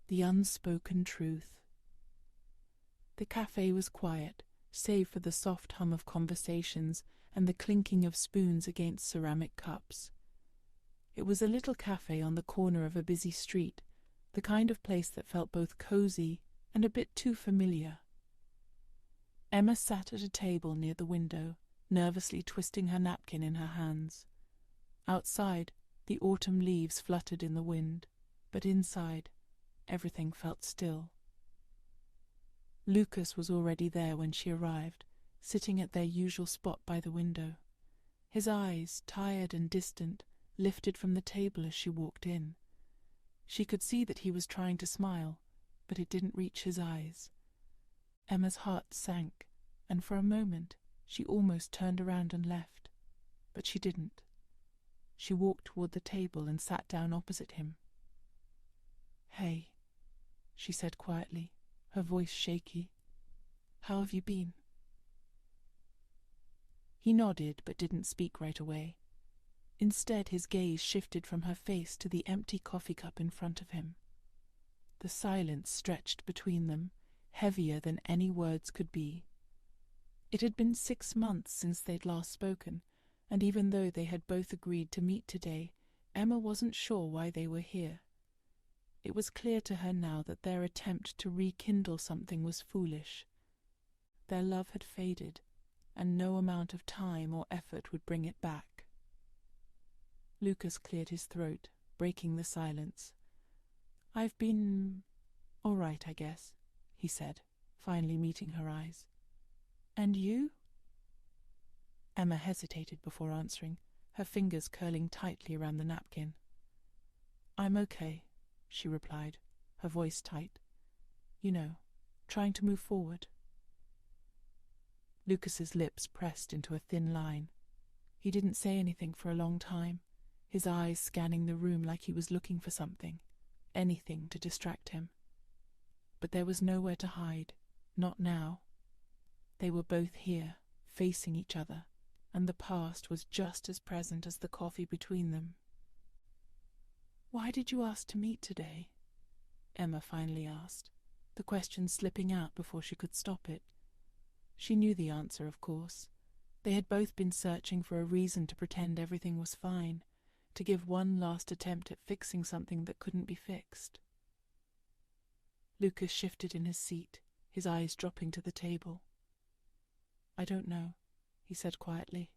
The unspoken truth. The cafe was quiet, save for the soft hum of conversations and the clinking of spoons against ceramic cups. It was a little cafe on the corner of a busy street, the kind of place that felt both cozy and a bit too familiar. Emma sat at a table near the window, nervously twisting her napkin in her hands. Outside, the autumn leaves fluttered in the wind, but inside, everything felt still. Lucas was already there when she arrived, sitting at their usual spot by the window. His eyes, tired and distant, lifted from the table as she walked in. She could see that he was trying to smile, but it didn't reach his eyes. Emma's heart sank, and for a moment she almost turned around and left, but she didn't. She walked toward the table and sat down opposite him. "Hey," she said quietly, her voice shaky. "How have you been?" He nodded but didn't speak right away. Instead, his gaze shifted from her face to the empty coffee cup in front of him. The silence stretched between them, heavier than any words could be. It had been 6 months since they'd last spoken, and even though they had both agreed to meet today, Emma wasn't sure why they were here. It was clear to her now that their attempt to rekindle something was foolish. Their love had faded, and no amount of time or effort would bring it back. Lucas cleared his throat, breaking the silence. "I've been all right, I guess," he said, finally meeting her eyes. "And you?" Emma hesitated before answering, her fingers curling tightly around the napkin. "I'm okay," she replied, her voice tight. "You know, trying to move forward." Lucas's lips pressed into a thin line. He didn't say anything for a long time, his eyes scanning the room like he was looking for something, anything to distract him. But there was nowhere to hide, not now. They were both here, facing each other, and the past was just as present as the coffee between them. "Why did you ask to meet today?" Emma finally asked, the question slipping out before she could stop it. She knew the answer, of course. They had both been searching for a reason to pretend everything was fine, to give one last attempt at fixing something that couldn't be fixed. Lucas shifted in his seat, his eyes dropping to the table. "I don't know," he said quietly.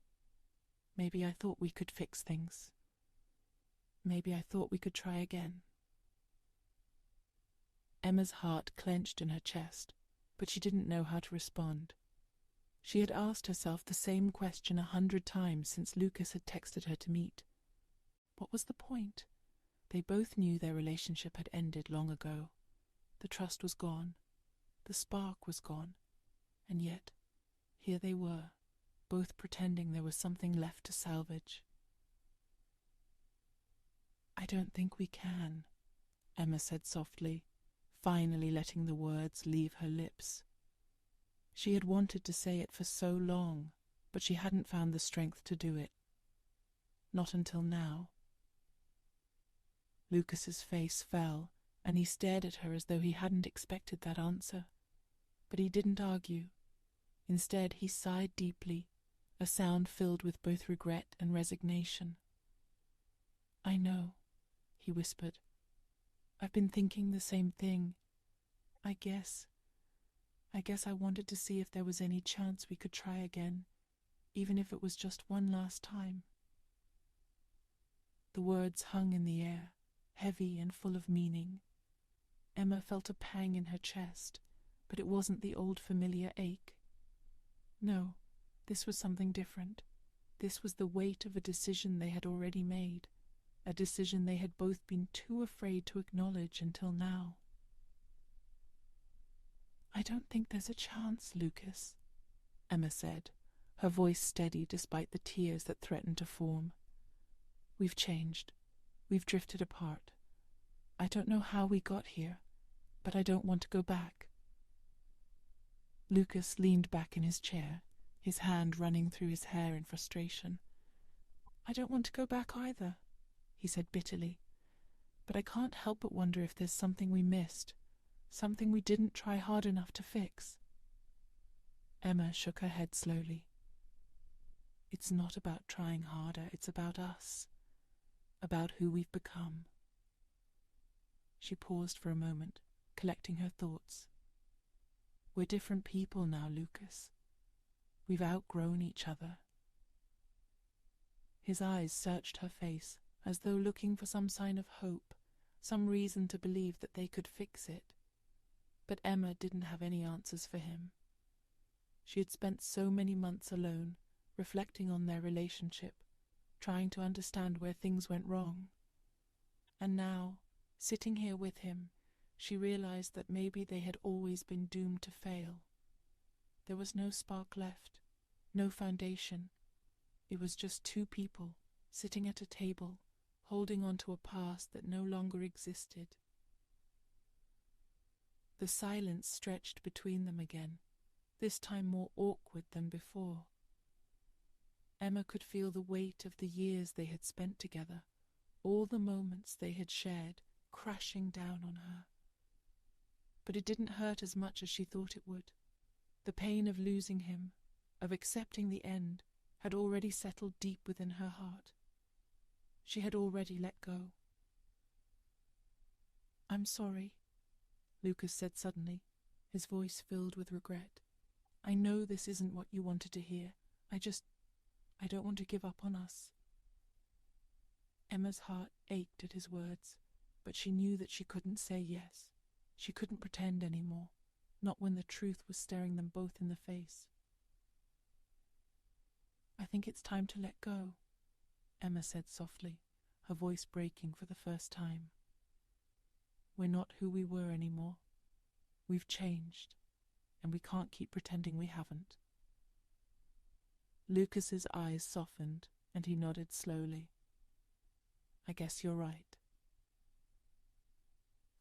"Maybe I thought we could fix things. Maybe I thought we could try again." Emma's heart clenched in her chest, but she didn't know how to respond. She had asked herself the same question 100 times since Lucas had texted her to meet. What was the point? They both knew their relationship had ended long ago. The trust was gone. The spark was gone. And yet, here they were, both pretending there was something left to salvage. "I don't think we can," Emma said softly, finally letting the words leave her lips. She had wanted to say it for so long, but she hadn't found the strength to do it. Not until now. Lucas's face fell, and he stared at her as though he hadn't expected that answer. But he didn't argue. Instead, he sighed deeply, a sound filled with both regret and resignation. "I know," he whispered. "I've been thinking the same thing. I guess I wanted to see if there was any chance we could try again, even if it was just one last time." The words hung in the air, heavy and full of meaning. Emma felt a pang in her chest, but it wasn't the old familiar ache. No, this was something different. This was the weight of a decision they had already made, a decision they had both been too afraid to acknowledge until now. "I don't think there's a chance, Lucas," Emma said, her voice steady despite the tears that threatened to form. "We've changed. We've drifted apart. I don't know how we got here, but I don't want to go back." Lucas leaned back in his chair, his hand running through his hair in frustration. "I don't want to go back either," he said bitterly. But I can't help but wonder if there's something we missed, something we didn't try hard enough to fix. Emma shook her head slowly. It's not about trying harder, it's about us, about who we've become. She paused for a moment, collecting her thoughts. We're different people now, Lucas. We've outgrown each other. His eyes searched her face, as though looking for some sign of hope, some reason to believe that they could fix it. But Emma didn't have any answers for him. She had spent so many months alone, reflecting on their relationship, trying to understand where things went wrong. And now, sitting here with him, she realized that maybe they had always been doomed to fail. There was no spark left, no foundation. It was just two people, sitting at a table, holding on to a past that no longer existed. The silence stretched between them again, this time more awkward than before. Emma could feel the weight of the years they had spent together, all the moments they had shared, crashing down on her. But it didn't hurt as much as she thought it would. The pain of losing him, of accepting the end, had already settled deep within her heart. She had already let go. "I'm sorry," Lucas said suddenly, his voice filled with regret. "I know this isn't what you wanted to hear. I don't want to give up on us." Emma's heart ached at his words, but she knew that she couldn't say yes. She couldn't pretend anymore, not when the truth was staring them both in the face. "I think it's time to let go," Emma said softly, her voice breaking for the first time. "We're not who we were anymore. We've changed, and we can't keep pretending we haven't." Lucas's eyes softened, and he nodded slowly. "I guess you're right."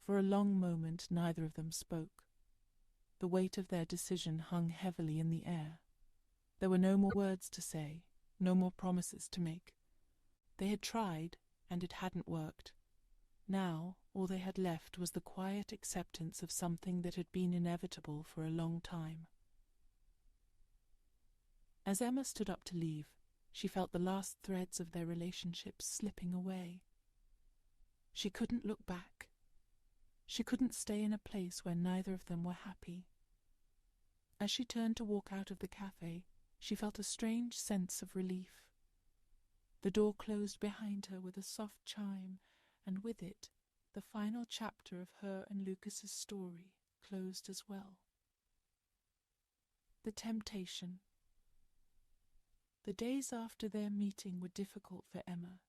For a long moment neither of them spoke. The weight of their decision hung heavily in the air. There were no more words to say, no more promises to make. They had tried, and it hadn't worked. Now all they had left was the quiet acceptance of something that had been inevitable for a long time. As Emma stood up to leave, she felt the last threads of their relationship slipping away. She couldn't look back. She couldn't stay in a place where neither of them were happy. As she turned to walk out of the cafe, she felt a strange sense of relief. The door closed behind her with a soft chime, and with it, the final chapter of her and Lucas's story closed as well. The temptation. The days after their meeting were difficult for Emma.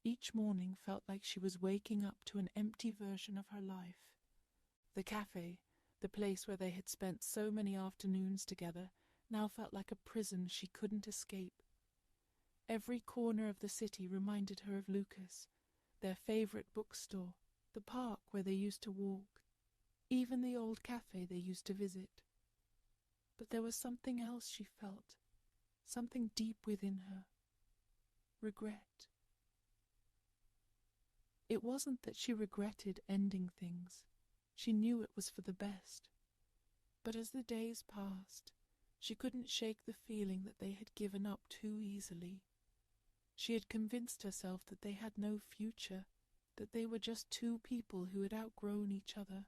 Each morning felt like she was waking up to an empty version of her life. The cafe, the place where they had spent so many afternoons together, now felt like a prison she couldn't escape. Every corner of the city reminded her of Lucas, their favourite bookstore, the park where they used to walk, even the old cafe they used to visit. But there was something else she felt, something deep within her. Regret. It wasn't that she regretted ending things. She knew it was for the best. But as the days passed, she couldn't shake the feeling that they had given up too easily. She had convinced herself that they had no future, that they were just two people who had outgrown each other.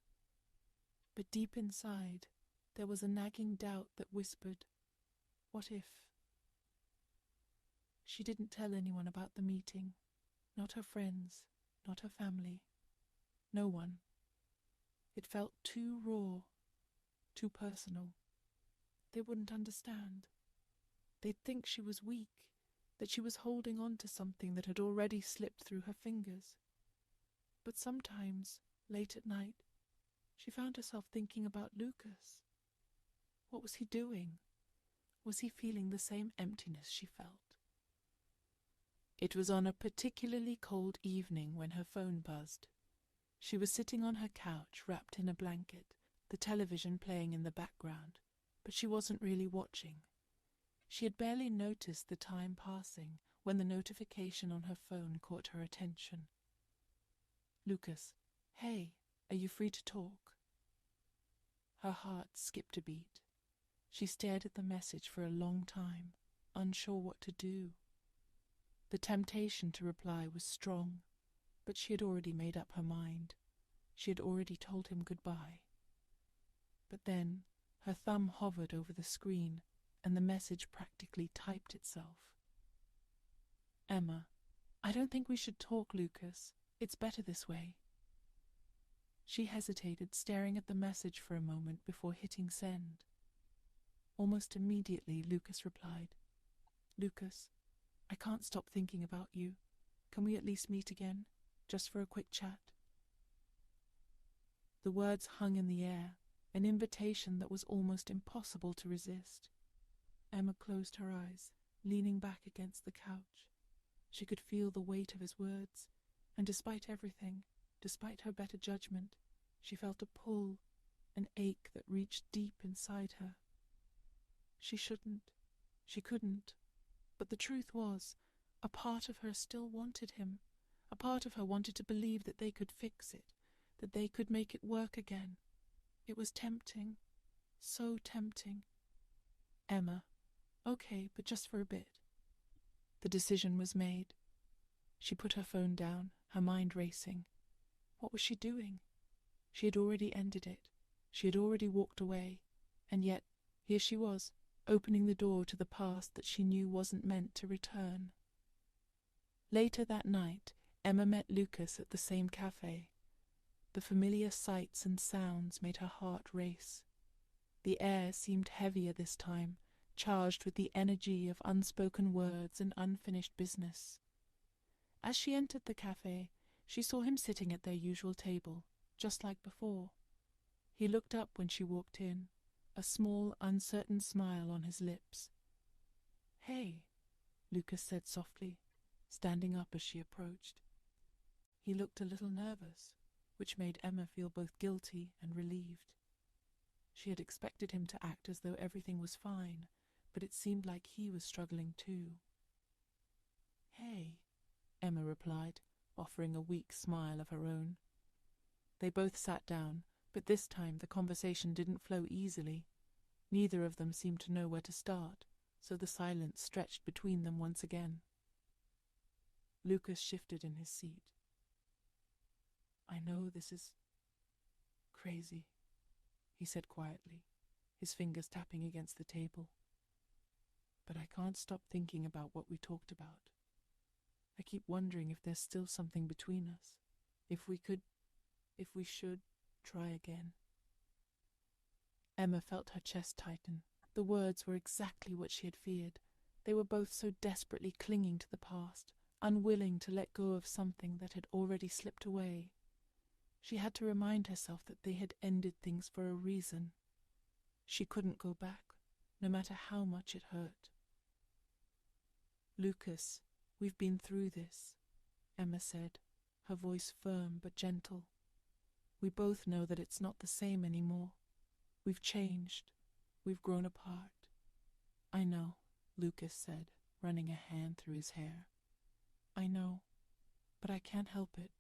But deep inside, there was a nagging doubt that whispered, "What if?" She didn't tell anyone about the meeting, not her friends, not her family, no one. It felt too raw, too personal. They wouldn't understand. They'd think she was weak, that she was holding on to something that had already slipped through her fingers. But sometimes, late at night, she found herself thinking about Lucas. What was he doing? Was he feeling the same emptiness she felt? It was on a particularly cold evening when her phone buzzed. She was sitting on her couch, wrapped in a blanket, the television playing in the background, but she wasn't really watching. She had barely noticed the time passing when the notification on her phone caught her attention. Lucas, hey, are you free to talk? Her heart skipped a beat. She stared at the message for a long time, unsure what to do. The temptation to reply was strong, but she had already made up her mind. She had already told him goodbye. But then her thumb hovered over the screen, and the message practically typed itself. Emma, I don't think we should talk, Lucas. It's better this way. She hesitated, staring at the message for a moment before hitting send. Almost immediately, Lucas replied, Lucas, I can't stop thinking about you. Can we at least meet again, just for a quick chat? The words hung in the air, an invitation that was almost impossible to resist. Emma closed her eyes, leaning back against the couch. She could feel the weight of his words, and despite everything, despite her better judgment, she felt a pull, an ache that reached deep inside her. She couldn't, but the truth was, a part of her still wanted him. A part of her wanted to believe that they could fix it, that they could make it work again. It was tempting, so tempting. Emma, okay, but just for a bit. The decision was made. She put her phone down, her mind racing. What was she doing? She had already ended it. She had already walked away. And yet, here she was, opening the door to the past that she knew wasn't meant to return. Later that night, Emma met Lucas at the same café. The familiar sights and sounds made her heart race. The air seemed heavier this time, charged with the energy of unspoken words and unfinished business. As she entered the café, she saw him sitting at their usual table, just like before. He looked up when she walked in, a small, uncertain smile on his lips. "Hey," Lucas said softly, standing up as she approached. He looked a little nervous, which made Emma feel both guilty and relieved. She had expected him to act as though everything was fine, but it seemed like he was struggling too. "Hey," Emma replied, offering a weak smile of her own. They both sat down, but this time the conversation didn't flow easily. Neither of them seemed to know where to start, so the silence stretched between them once again. Lucas shifted in his seat. "I know this is crazy," he said quietly, his fingers tapping against the table. "But I can't stop thinking about what we talked about. I keep wondering if there's still something between us, if we should try again." Emma felt her chest tighten. The words were exactly what she had feared. They were both so desperately clinging to the past, unwilling to let go of something that had already slipped away. She had to remind herself that they had ended things for a reason. She couldn't go back, no matter how much it hurt. "Lucas, we've been through this," Emma said, her voice firm but gentle. "We both know that it's not the same anymore. We've changed. We've grown apart." "I know," Lucas said, running a hand through his hair. "I know, but I can't help it.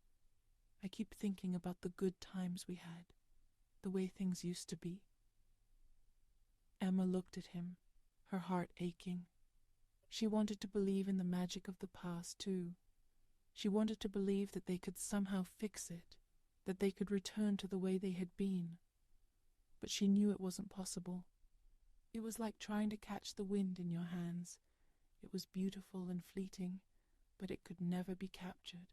I keep thinking about the good times we had, the way things used to be." Emma looked at him, her heart aching. She wanted to believe in the magic of the past, too. She wanted to believe that they could somehow fix it, that they could return to the way they had been. But she knew it wasn't possible. It was like trying to catch the wind in your hands. It was beautiful and fleeting, but it could never be captured.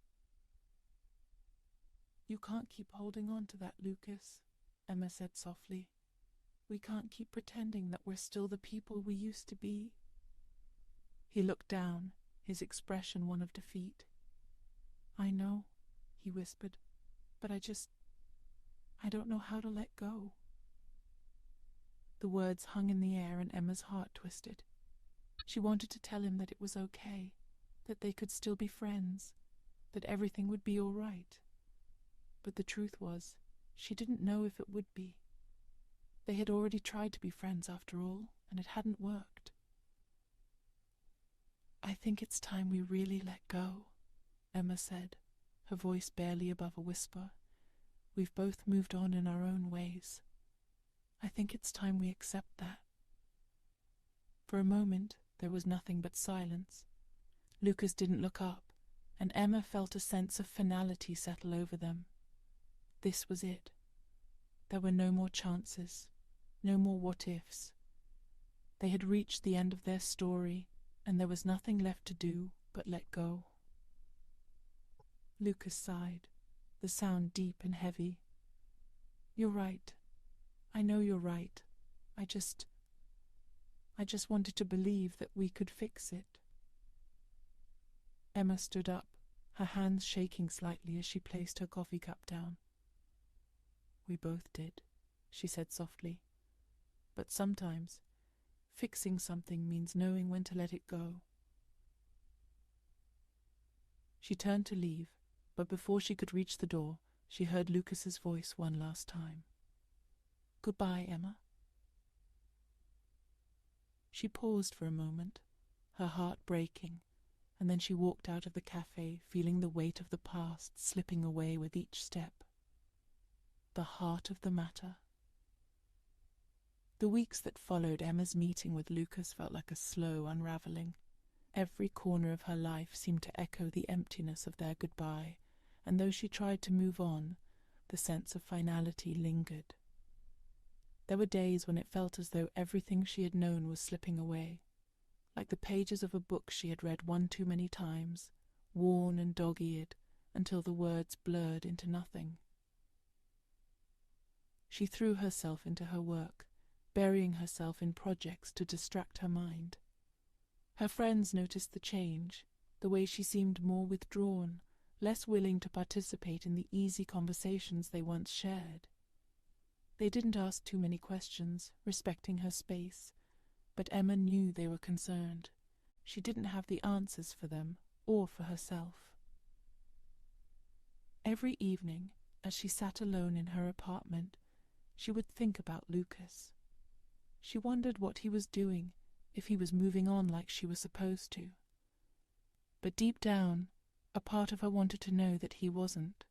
"You can't keep holding on to that, Lucas," Emma said softly. "We can't keep pretending that we're still the people we used to be." He looked down, his expression one of defeat. "I know," he whispered, "but I don't know how to let go." The words hung in the air and Emma's heart twisted. She wanted to tell him that it was okay, that they could still be friends, that everything would be all right. But the truth was, she didn't know if it would be. They had already tried to be friends after all, and it hadn't worked. "I think it's time we really let go," Emma said, her voice barely above a whisper. "We've both moved on in our own ways. I think it's time we accept that." For a moment, there was nothing but silence. Lucas didn't look up, and Emma felt a sense of finality settle over them. This was it. There were no more chances, no more what-ifs. They had reached the end of their story, and there was nothing left to do but let go. Lucas sighed, the sound deep and heavy. "You're right. I know you're right. I just wanted to believe that we could fix it." Emma stood up, her hands shaking slightly as she placed her coffee cup down. "We both did," she said softly. "But sometimes fixing something means knowing when to let it go." She turned to leave, but before she could reach the door, she heard Lucas's voice one last time. "Goodbye, Emma." She paused for a moment, her heart breaking, and then she walked out of the café, feeling the weight of the past slipping away with each step. The heart of the matter. The weeks that followed Emma's meeting with Lucas felt like a slow unravelling. Every corner of her life seemed to echo the emptiness of their goodbye, and though she tried to move on, the sense of finality lingered. There were days when it felt as though everything she had known was slipping away, like the pages of a book she had read one too many times, worn and dog-eared, until the words blurred into nothing. She threw herself into her work, burying herself in projects to distract her mind. Her friends noticed the change, the way she seemed more withdrawn, less willing to participate in the easy conversations they once shared. They didn't ask too many questions, respecting her space, but Emma knew they were concerned. She didn't have the answers for them or for herself. Every evening, as she sat alone in her apartment, she would think about Lucas. She wondered what he was doing, if he was moving on like she was supposed to. But deep down, a part of her wanted to know that he wasn't.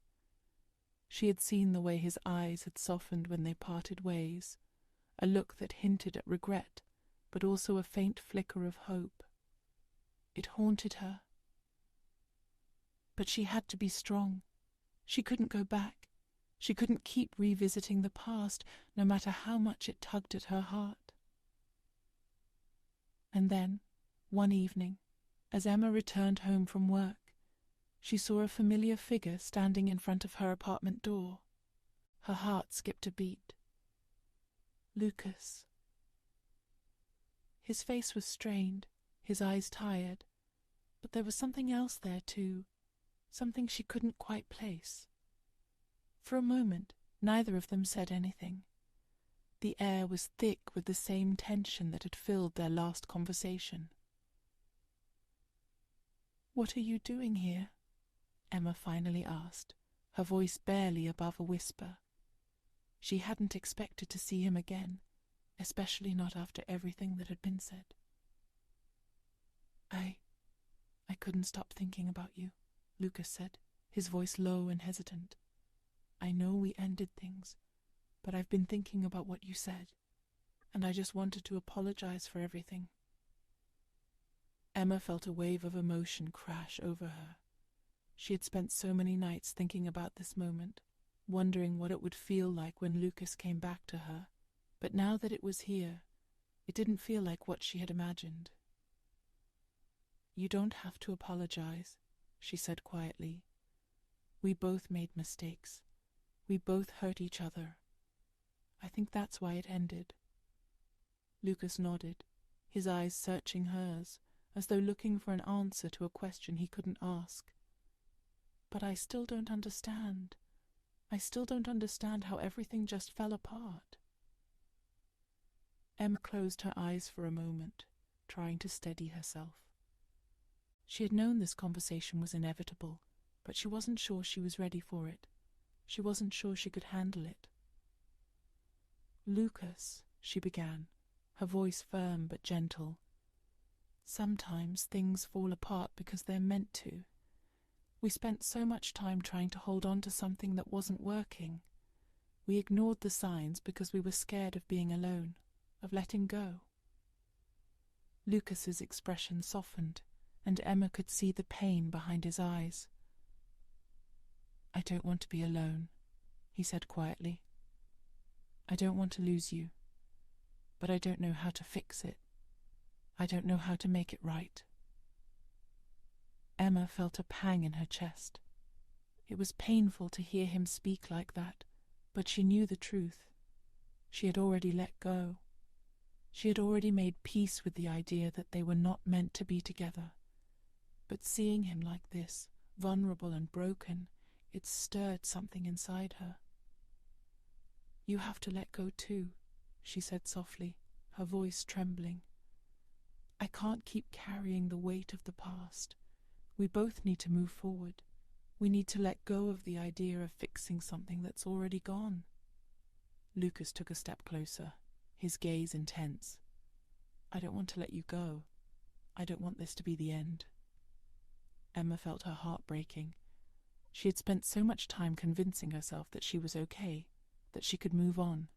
She had seen the way his eyes had softened when they parted ways, a look that hinted at regret, but also a faint flicker of hope. It haunted her. But she had to be strong. She couldn't go back. She couldn't keep revisiting the past, no matter how much it tugged at her heart. And then, one evening, as Emma returned home from work, she saw a familiar figure standing in front of her apartment door. Her heart skipped a beat. Lucas. His face was strained, his eyes tired, but there was something else there too, something she couldn't quite place. For a moment, neither of them said anything. The air was thick with the same tension that had filled their last conversation. "What are you doing here?" Emma finally asked, her voice barely above a whisper. She hadn't expected to see him again, especially not after everything that had been said. I couldn't stop thinking about you," Lucas said, his voice low and hesitant. "I know we ended things, but I've been thinking about what you said, and I just wanted to apologize for everything." Emma felt a wave of emotion crash over her. She had spent so many nights thinking about this moment, wondering what it would feel like when Lucas came back to her, but now that it was here, it didn't feel like what she had imagined. "You don't have to apologize," she said quietly. "We both made mistakes. We both hurt each other. I think that's why it ended." Lucas nodded, his eyes searching hers, as though looking for an answer to a question he couldn't ask. "But I still don't understand. I still don't understand how everything just fell apart." Emma closed her eyes for a moment, trying to steady herself. She had known this conversation was inevitable, but she wasn't sure she was ready for it. She wasn't sure she could handle it. "Lucas," she began, her voice firm but gentle. "Sometimes things fall apart because they're meant to. We spent so much time trying to hold on to something that wasn't working. We ignored the signs because we were scared of being alone, of letting go. Lucas's expression softened, and Emma could see the pain behind his eyes. "I don't want to be alone," he said quietly. "I don't want to lose you, but I don't know how to fix it. I don't know how to make it right." Emma felt a pang in her chest. It was painful to hear him speak like that, but she knew the truth. She had already let go. She had already made peace with the idea that they were not meant to be together. But seeing him like this, vulnerable and broken, it stirred something inside her. "You have to let go too," she said softly, her voice trembling. "I can't keep carrying the weight of the past. We both need to move forward. We need to let go of the idea of fixing something that's already gone." Lucas took a step closer, his gaze intense. "I don't want to let you go. I don't want this to be the end." Emma felt her heart breaking. She had spent so much time convincing herself that she was okay, that she could move on.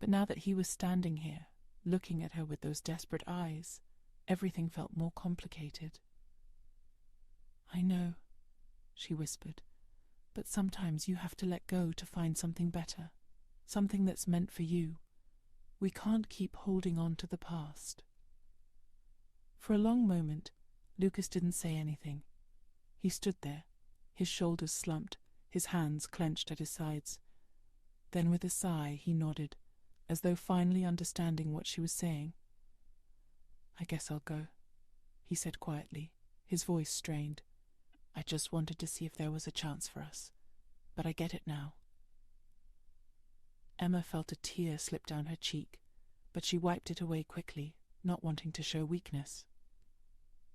But now that he was standing here, looking at her with those desperate eyes, everything felt more complicated. "I know," she whispered, "but sometimes you have to let go to find something better, something that's meant for you. We can't keep holding on to the past." For a long moment, Lucas didn't say anything. He stood there, his shoulders slumped, his hands clenched at his sides. Then with a sigh, he nodded, as though finally understanding what she was saying. "I guess I'll go," he said quietly, his voice strained. "I just wanted to see if there was a chance for us, but I get it now." Emma felt a tear slip down her cheek, but she wiped it away quickly, not wanting to show weakness.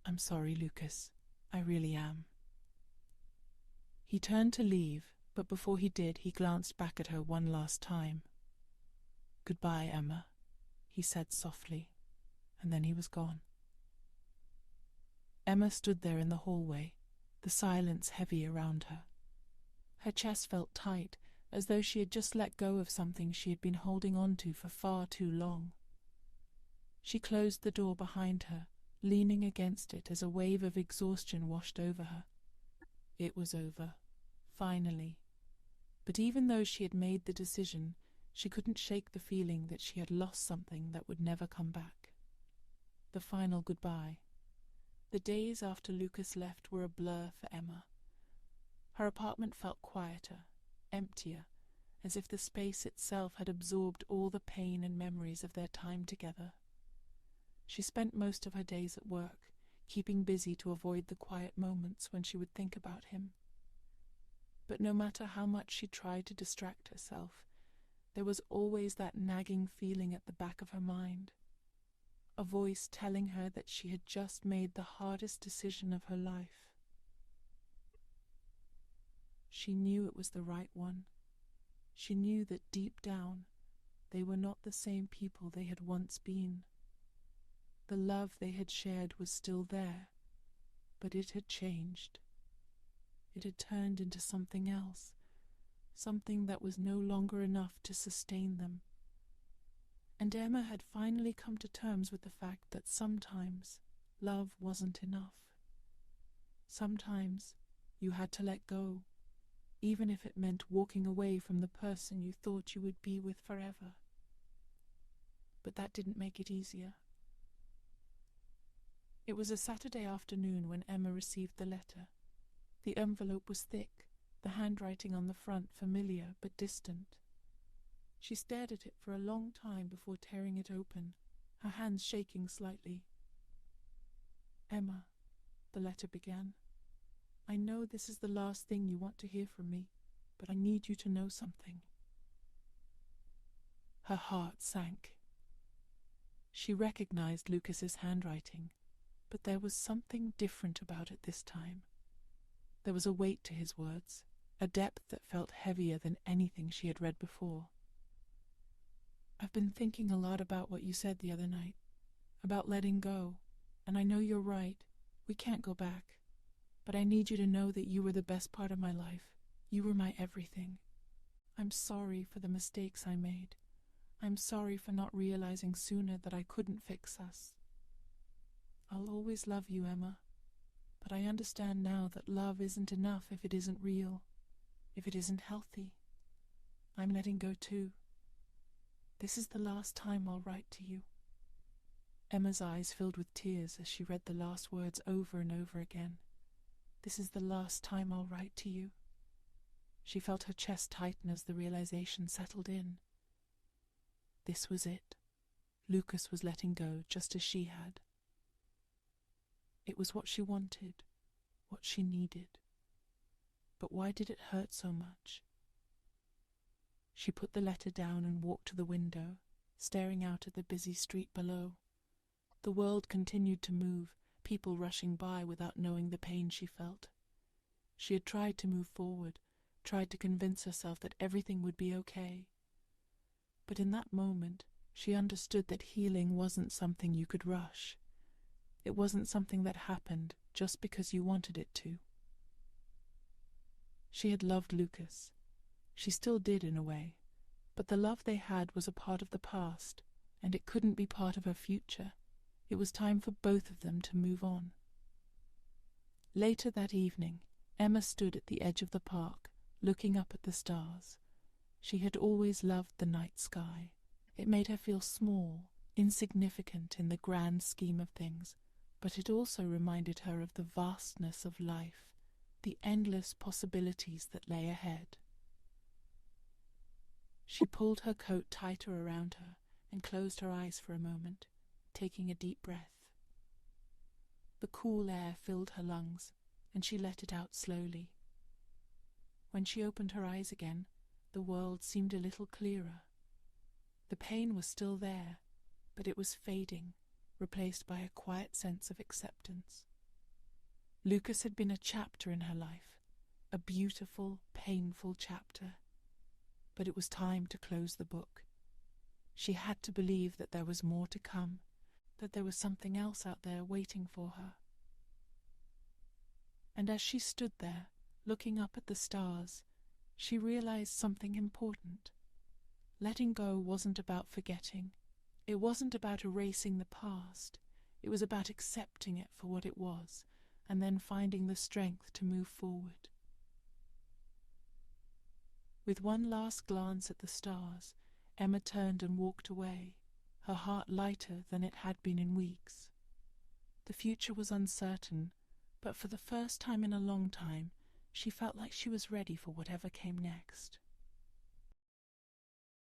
"I'm sorry, Lucas. I really am." He turned to leave, but before he did, he glanced back at her one last time. "Goodbye, Emma," he said softly, and then he was gone. Emma stood there in the hallway, the silence heavy around her. Her chest felt tight, as though she had just let go of something she had been holding on to for far too long. She closed the door behind her, leaning against it as a wave of exhaustion washed over her. It was over, finally. But even though she had made the decision, she couldn't shake the feeling that she had lost something that would never come back. The final goodbye. The days after Lucas left were a blur for Emma. Her apartment felt quieter, emptier, as if the space itself had absorbed all the pain and memories of their time together. She spent most of her days at work, keeping busy to avoid the quiet moments when she would think about him. But no matter how much she tried to distract herself, there was always that nagging feeling at the back of her mind, a voice telling her that she had just made the hardest decision of her life. She knew it was the right one. She knew that deep down, they were not the same people they had once been. The love they had shared was still there, but it had changed. It had turned into something else, something that was no longer enough to sustain them. And Emma had finally come to terms with the fact that sometimes love wasn't enough. Sometimes you had to let go, even if it meant walking away from the person you thought you would be with forever. But that didn't make it easier. It was a Saturday afternoon when Emma received the letter. The envelope was thick, the handwriting on the front familiar but distant. She stared at it for a long time before tearing it open, her hands shaking slightly. "Emma," the letter began, "I know this is the last thing you want to hear from me, but I need you to know something." Her heart sank. She recognized Lucas's handwriting, but there was something different about it this time. There was a weight to his words, a depth that felt heavier than anything she had read before. "I've been thinking a lot about what you said the other night, about letting go, and I know you're right. We can't go back. but I need you to know that you were the best part of my life. You were my everything. I'm sorry for the mistakes I made. I'm sorry for not realizing sooner that I couldn't fix us. I'll always love you, Emma, but I understand now that love isn't enough if it isn't real, if it isn't healthy. I'm letting go too. This is the last time I'll write to you." Emma's eyes filled with tears as she read the last words over and over again. "This is the last time I'll write to you." She felt her chest tighten as the realization settled in. This was it. Lucas was letting go just as she had. It was what she wanted, what she needed. But why did it hurt so much? She put the letter down and walked to the window, staring out at the busy street below. The world continued to move, people rushing by without knowing the pain she felt. She had tried to move forward, tried to convince herself that everything would be okay. But in that moment, she understood that healing wasn't something you could rush. It wasn't something that happened just because you wanted it to. She had loved Lucas. She still did in a way, but the love they had was a part of the past, and it couldn't be part of her future. It was time for both of them to move on. Later that evening, Emma stood at the edge of the park, looking up at the stars. She had always loved the night sky. It made her feel small, insignificant in the grand scheme of things, but it also reminded her of the vastness of life, the endless possibilities that lay ahead. She pulled her coat tighter around her and closed her eyes for a moment, taking a deep breath. The cool air filled her lungs, and she let it out slowly. When she opened her eyes again, the world seemed a little clearer. The pain was still there, but it was fading, replaced by a quiet sense of acceptance. Lucas had been a chapter in her life, a beautiful, painful chapter. But it was time to close the book. She had to believe that there was more to come, that there was something else out there waiting for her. And as she stood there, looking up at the stars, she realized something important. Letting go wasn't about forgetting. It wasn't about erasing the past. It was about accepting it for what it was, and then finding the strength to move forward. With one last glance at the stars, Emma turned and walked away, her heart lighter than it had been in weeks. The future was uncertain, but for the first time in a long time, she felt like she was ready for whatever came next.